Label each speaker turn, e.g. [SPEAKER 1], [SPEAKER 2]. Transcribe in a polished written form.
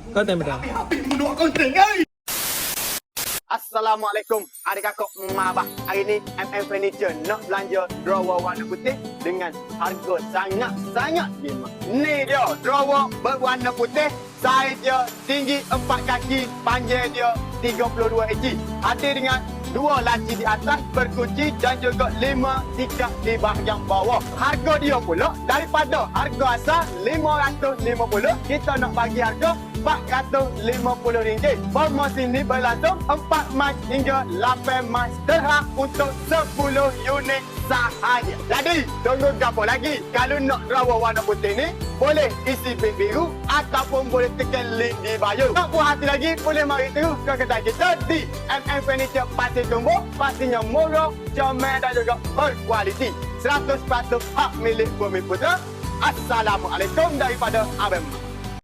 [SPEAKER 1] Konten betul.
[SPEAKER 2] Habis menua konten, Assalamualaikum adik kakak mak abah. Hari ni MM Furniture nak belanja drawer warna putih dengan harga sangat-sangat jimat. Ni dia drawer berwarna putih. Saiz dia tinggi 4 kaki, panjang dia 32 inci. Ada dengan 2 laci di atas berkunci dan juga 5 tikar di bahagian bawah. Harga dia pula daripada harga asal RM550, kita nak bagi harga RM450. Promosi ni berlangsung 4 Mac hingga 8 Mac terhad untuk 10 unit sahaja. Jadi, tunggu apa lagi? Kalau nak drawer warna putih ni, boleh isi bil biru ataupun boleh tekan link di bio. Tak puas hati lagi, boleh mari terus ke kedai kita di MM Furniture Pasir Tumbuh. Pastinya murah, comel dan juga berkualiti. 100% hak milik Bumi Putra. Assalamualaikum daripada Abang.